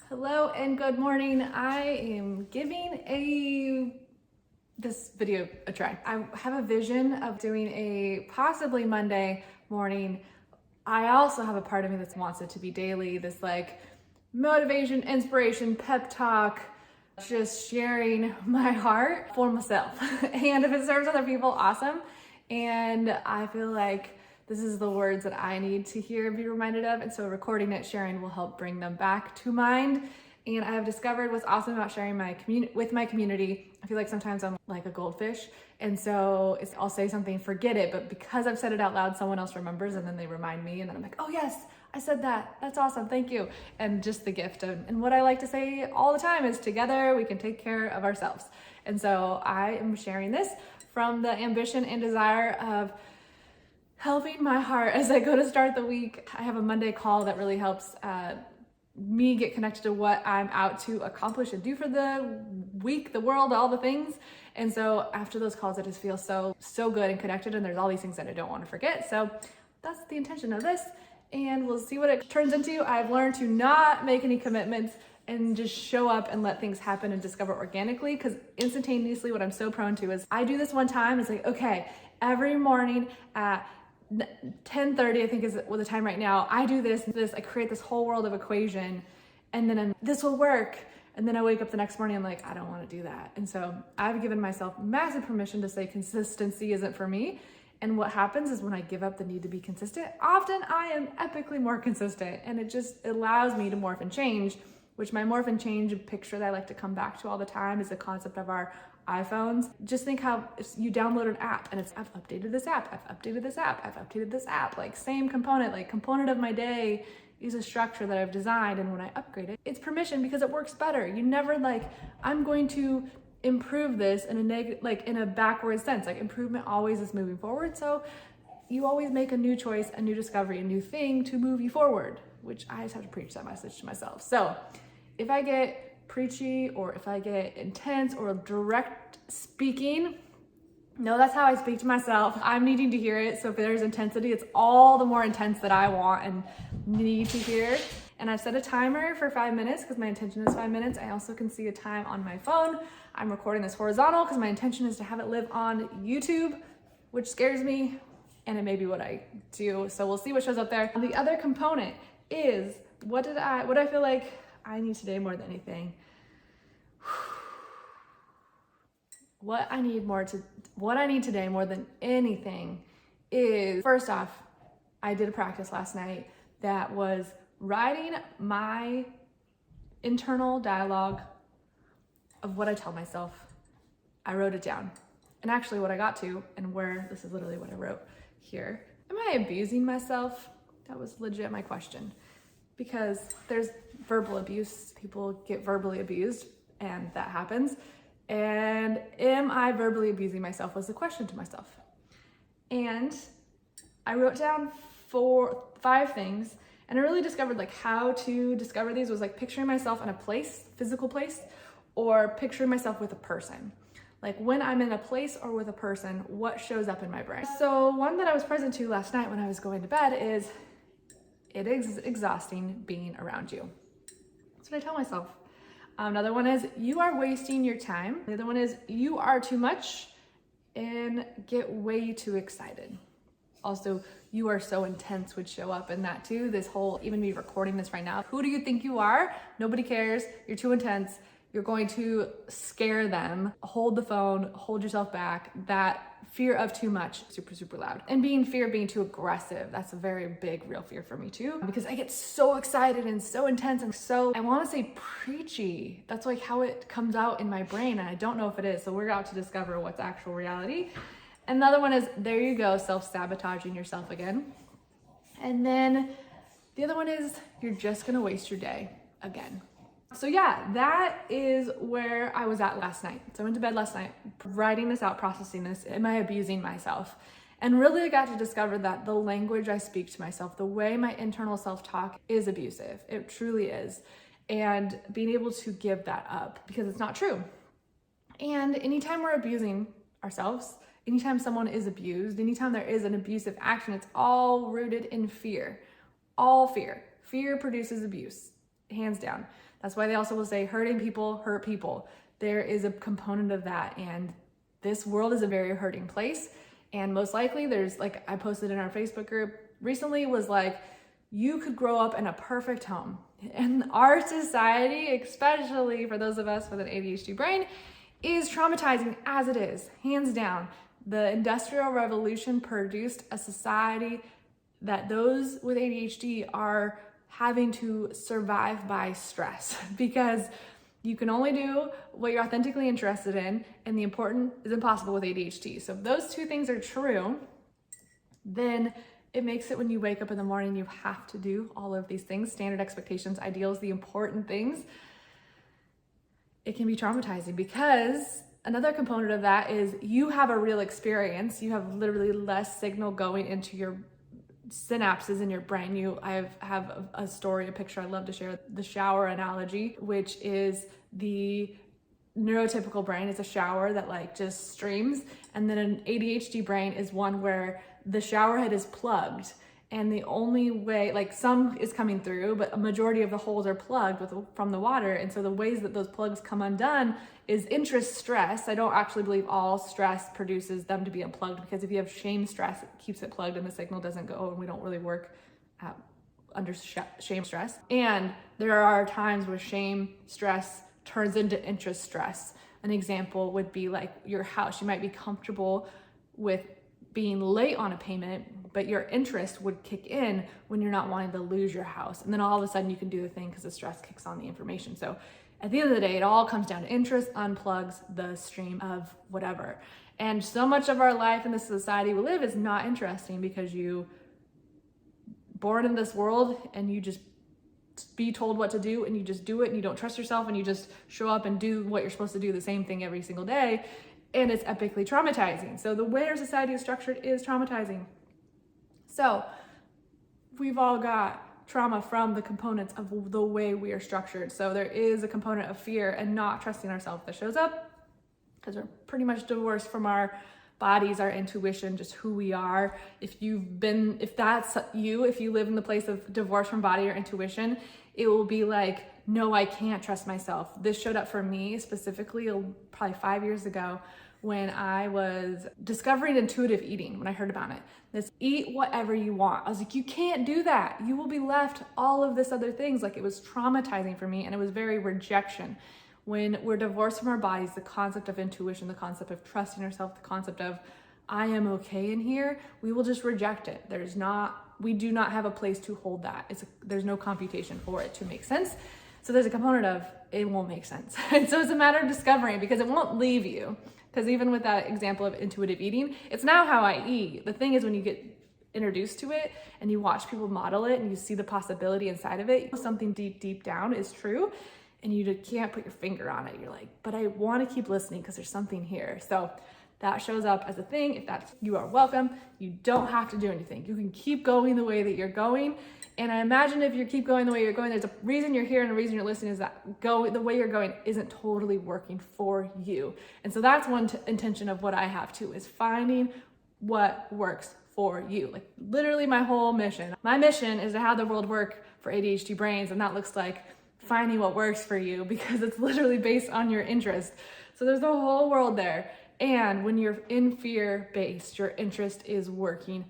Hello and good morning. I am giving this video a try. I have a vision of doing a possibly Monday morning. I also have a part of me that wants it to be daily, this like motivation, inspiration, pep talk, just sharing my heart for myself. And if it serves other people, awesome. And I feel like this is the words that I need to hear and be reminded of. And so recording it, sharing will help bring them back to mind. And I have discovered what's awesome about sharing with my community. I feel like sometimes I'm like a goldfish. And so I'll say something, forget it. But because I've said it out loud, someone else remembers and then they remind me. And then I'm like, oh yes, I said that. That's awesome. Thank you. And just the gift and what I like to say all the time is together we can take care of ourselves. And so I am sharing this from the ambition and desire of helping my heart as I go to start the week. I have a Monday call that really helps me get connected to what I'm out to accomplish and do for the week, the world, all the things. And so after those calls, I just feel so good and connected. And there's all these things that I don't want to forget. So that's the intention of this. And we'll see what it turns into. I've learned to not make any commitments and just show up and let things happen and discover organically, because instantaneously what I'm so prone to is I do this one time. It's like, okay, every morning at 10:30, I think is the time right now, I do this, I create this whole world of equation, and then this will work. And then I wake up the next morning, I'm like, I don't want to do that. And so I've given myself massive permission to say consistency isn't for me. And what happens is when I give up the need to be consistent, often I am epically more consistent, and it just allows me to morph and change, which my morph and change picture that I like to come back to all the time is the concept of our iPhones. Just think how if you download an app and it's, I've updated this app, I've updated this app, I've updated this app, like same component, like component of my day is a structure that I've designed. And when I upgrade it, it's permission because it works better. You never like, I'm going to improve this in a negative, like in a backward sense, like improvement always is moving forward. So you always make a new choice, a new discovery, a new thing to move you forward, which I just have to preach that message to myself. So if I get preachy or if I get intense or direct speaking, no, that's how I speak to myself. I'm needing to hear it. So if there's intensity, it's all the more intense that I want and need to hear. And I've set a timer for 5 minutes because my intention is 5 minutes. I also can see a time on my phone. I'm recording this horizontal because my intention is to have it live on YouTube, which scares me, and it may be what I do. So we'll see what shows up there. The other component is what I feel like I need today more than anything. What I need today more than anything is, first off, I did a practice last night that was writing my internal dialogue of what I tell myself. I wrote it down. And actually what I got to, and where, this is literally what I wrote here. Am I abusing myself? That was legit my question. Because there's verbal abuse, people get verbally abused, and that happens. And am I verbally abusing myself was the question to myself. And I wrote down 5 things, and I really discovered like how to discover these was like picturing myself in a place, physical place, or picturing myself with a person. Like when I'm in a place or with a person, what shows up in my brain? So one that I was present to last night when I was going to bed is, it is exhausting being around you. That's what I tell myself. Another one is, you are wasting your time. The other one is, you are too much and get way too excited. Also, you are so intense would show up in that too. This whole, even me recording this right now, who do you think you are? Nobody cares. You're too intense. You're going to scare them. Hold the phone, hold yourself back. That fear of too much, super loud. And fear of being too aggressive. That's a very big, real fear for me too, because I get so excited and so intense and so, I want to say preachy. That's like how it comes out in my brain. And I don't know if it is. So we're out to discover what's actual reality. Another one is, there you go, self-sabotaging yourself again. And then the other one is, you're just going to waste your day again. So yeah, that is where I was at last night. So I went to bed last night, writing this out, processing this. Am I abusing myself? And really I got to discover that the language I speak to myself, the way my internal self-talk is abusive. It truly is. And being able to give that up because it's not true. And anytime we're abusing ourselves, anytime someone is abused, anytime there is an abusive action, it's all rooted in fear. All fear. Fear produces abuse. hands down. That's why they also will say hurting people hurt people. There is a component of that, and this world is a very hurting place. And most likely there's, like I posted in our Facebook group recently, was like, you could grow up in a perfect home. And our society, especially for those of us with an ADHD brain, is traumatizing as it is, hands down. The Industrial Revolution produced a society that those with ADHD are having to survive by stress, because you can only do what you're authentically interested in, and the important is impossible with ADHD. So if those two things are true, then it makes it when you wake up in the morning, you have to do all of these things, standard expectations, ideals, the important things. It can be traumatizing, because another component of that is you have a real experience. You have literally less signal going into your synapses in your brain. I have a story, a picture I love to share, the shower analogy, which is the neurotypical brain is a shower that like just streams, and then an ADHD brain is one where the shower head is plugged, and the only way, like some is coming through, but a majority of the holes are plugged from the water. And so the ways that those plugs come undone is interest stress. I don't actually believe all stress produces them to be unplugged, because if you have shame stress, it keeps it plugged and the signal doesn't go, and we don't really work under shame stress. And there are times where shame stress turns into interest stress. An example would be like your house. You might be comfortable with being late on a payment, but your interest would kick in when you're not wanting to lose your house. And then all of a sudden you can do the thing because the stress kicks on the information. So at the end of the day, it all comes down to interest unplugs the stream of whatever. And so much of our life in the society we live is not interesting, because you born in this world and you just be told what to do and you just do it, and you don't trust yourself, and you just show up and do what you're supposed to do, the same thing every single day. And it's epically traumatizing. So the way our society is structured is traumatizing. So we've all got trauma from the components of the way we are structured. So there is a component of fear and not trusting ourselves that shows up, because we're pretty much divorced from our bodies, our intuition, just who we are. If that's you, if you live in the place of divorce from body or intuition, it will be like, no, I can't trust myself. This showed up for me specifically probably 5 years ago, when I was discovering intuitive eating, when I heard about it. This eat whatever you want. I was like, you can't do that. You will be left all of this other things. Like, it was traumatizing for me, and it was very rejection. When we're divorced from our bodies, the concept of intuition, the concept of trusting ourselves, the concept of I am okay in here, we will just reject it. We do not have a place to hold that. There's no computation for it to make sense. So there's a component of it won't make sense. And so it's a matter of discovering, because it won't leave you. Because even with that example of intuitive eating, it's now how I eat. The thing is, when you get introduced to it and you watch people model it and you see the possibility inside of it, something deep down is true, and you can't put your finger on it. You're like, but I want to keep listening because there's something here. So that shows up as a thing. If that's, you are welcome. You don't have to do anything. You can keep going the way that you're going. And I imagine if you keep going the way you're going, there's a reason you're here, and a reason you're listening is that the way you're going isn't totally working for you. And so that's one intention of what I have too, is finding what works for you. Like literally my whole mission. My mission is to have the world work for ADHD brains, and that looks like finding what works for you, because it's literally based on your interest. So there's the whole world there. And when you're in fear-based, your interest is working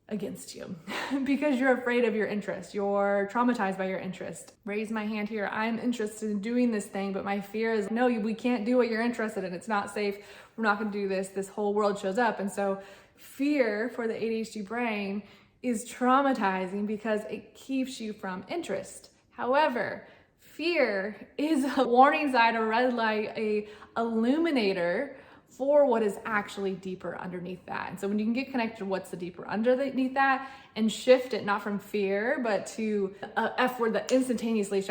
against you because you're afraid of your interest. You're traumatized by your interest. Raise my hand here. I'm interested in doing this thing, but my fear is, no, we can't do what you're interested in. It's not safe. We're not going to do this. This whole world shows up. And so fear for the ADHD brain is traumatizing because it keeps you from interest. However, fear is a warning sign, a red light, a illuminator for what is actually deeper underneath that. And so when you can get connected to what's the deeper underneath that and shift it, not from fear, but to a F word that instantaneously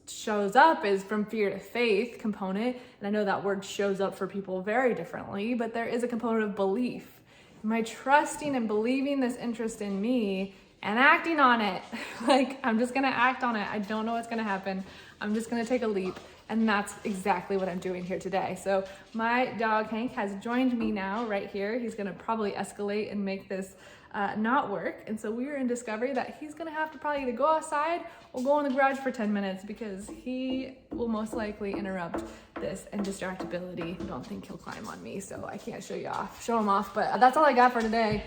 shows up, is from fear to faith component. And I know that word shows up for people very differently, but there is a component of belief. Am I trusting and believing this interest in me and acting on it? Like, I'm just gonna act on it. I don't know what's gonna happen. I'm just gonna take a leap. And that's exactly what I'm doing here today. So my dog Hank has joined me now right here. He's gonna probably escalate and make this not work. And so we were in discovery that he's gonna have to probably either go outside or go in the garage for 10 minutes because he will most likely interrupt this and distractibility. Don't think he'll climb on me, so I can't show him off, but that's all I got for today.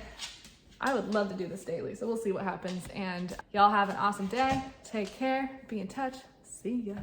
I would love to do this daily, so we'll see what happens. And y'all have an awesome day. Take care, be in touch. See ya.